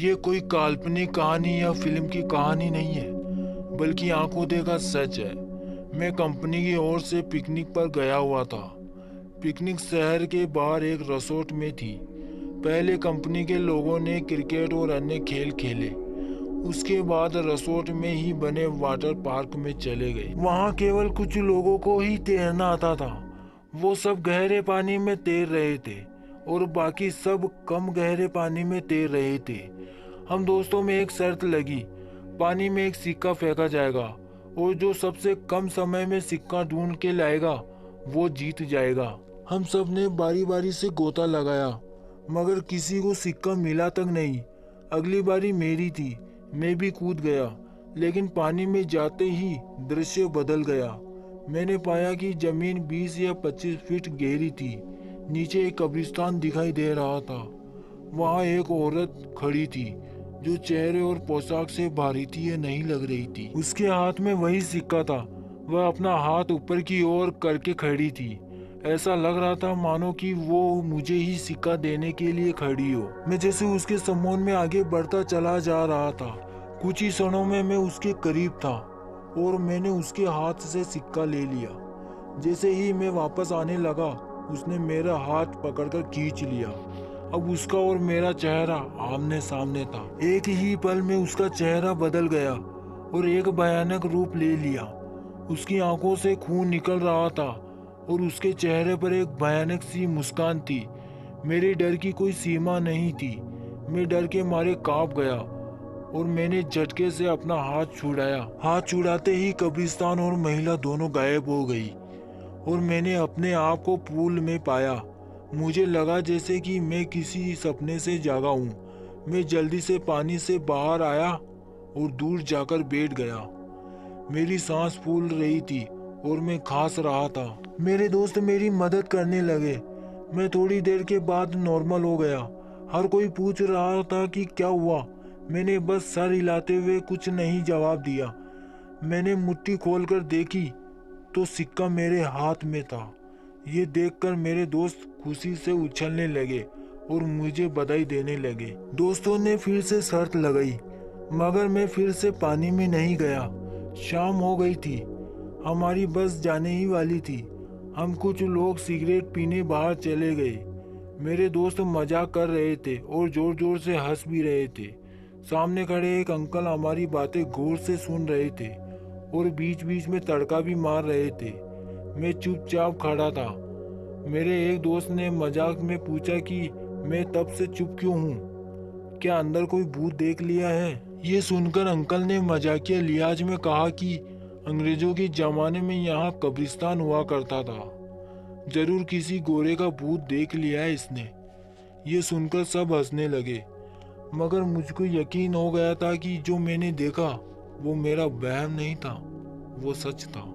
ये कोई काल्पनिक कहानी या फिल्म की कहानी नहीं है, बल्कि आंखों देखा सच है। मैं कंपनी की ओर से पिकनिक पर गया हुआ था। पिकनिक शहर के बाहर एक रिसोर्ट में थी। पहले कंपनी के लोगों ने क्रिकेट और अन्य खेल खेले। उसके बाद रिसोर्ट में ही बने वाटर पार्क में चले गए। वहाँ केवल कुछ लोगों को ही तैरना आता था। वो सब गहरे पानी में तैर रहे थे और बाकी सब कम गहरे पानी में तैर रहे थे। हम दोस्तों में एक शर्त लगी, पानी में एक सिक्का फेंका जाएगा और जो सबसे कम समय में सिक्का ढूंढ के लाएगा वो जीत जाएगा। हम सब ने बारी बारी से गोता लगाया, मगर किसी को सिक्का मिला तक नहीं। अगली बारी मेरी थी, मैं भी कूद गया, लेकिन पानी में जाते ही दृश्य बदल गया। मैंने पाया कि जमीन 20 या 25 फीट गहरी थी। नीचे एक कब्रिस्तान दिखाई दे रहा था। वहाँ एक औरत खड़ी थी जो चेहरे और पोशाक से भारतीय नहीं लग रही थी। उसके हाथ में वही सिक्का था। वह अपना हाथ ऊपर की ओर करके खड़ी थी। ऐसा लग रहा था मानो कि वो मुझे ही सिक्का देने के लिए खड़ी हो। मैं जैसे उसके सम्मान में आगे बढ़ता चला जा रहा था। कुछ ही क्षणों में मैं उसके करीब था और मैंने उसके हाथ से सिक्का ले लिया। जैसे ही मैं वापस आने लगा, उसने मेरा हाथ पकड़कर खींच लिया। अब उसका और मेरा चेहरा आमने सामने था। एक ही पल में उसका चेहरा बदल गया और एक भयानक रूप ले लिया। उसकी आंखों से खून निकल रहा था और उसके चेहरे पर एक भयानक सी मुस्कान थी। मेरे डर की कोई सीमा नहीं थी। मैं डर के मारे कांप गया और मैंने झटके से अपना हाथ छुड़ाया। हाथ छुड़ाते ही कब्रिस्तान और महिला दोनों गायब हो गई और मैंने अपने आप को पूल में पाया। मुझे लगा जैसे कि मैं किसी सपने से जागा हूँ। मैं जल्दी से पानी से बाहर आया और दूर जाकर बैठ गया। मेरी सांस फूल रही थी और मैं खांस रहा था। मेरे दोस्त मेरी मदद करने लगे। मैं थोड़ी देर के बाद नॉर्मल हो गया। हर कोई पूछ रहा था कि क्या हुआ। मैंने बस सर हिलाते हुए कुछ नहीं जवाब दिया। मैंने मुट्ठी खोलकर देखी तो सिक्का मेरे हाथ में था। ये देखकर मेरे दोस्त खुशी से उछलने लगे और मुझे बधाई देने लगे। दोस्तों ने फिर से शर्त लगाई, मगर मैं फिर से पानी में नहीं गया। शाम हो गई थी। हमारी बस जाने ही वाली थी। हम कुछ लोग सिगरेट पीने बाहर चले गए। मेरे दोस्त मजाक कर रहे थे और जोर जोर से हंस भी रहे थे। सामने खड़े एक अंकल हमारी बातें गौर से सुन रहे थे और बीच बीच में तड़का भी मार रहे थे। मैं चुपचाप खड़ा था। मेरे एक दोस्त ने मजाक में पूछा कि मैं तब से चुप क्यों हूँ, क्या अंदर कोई भूत देख लिया है। ये सुनकर अंकल ने मजाकिया लिहाज में कहा कि अंग्रेजों के जमाने में यहाँ कब्रिस्तान हुआ करता था। जरूर किसी गोरे का भूत देख लिया है इसने। ये सुनकर सब हंसने लगे, मगर मुझको यकीन हो गया था कि जो मैंने देखा वो मेरा वहम नहीं था, वो सच था।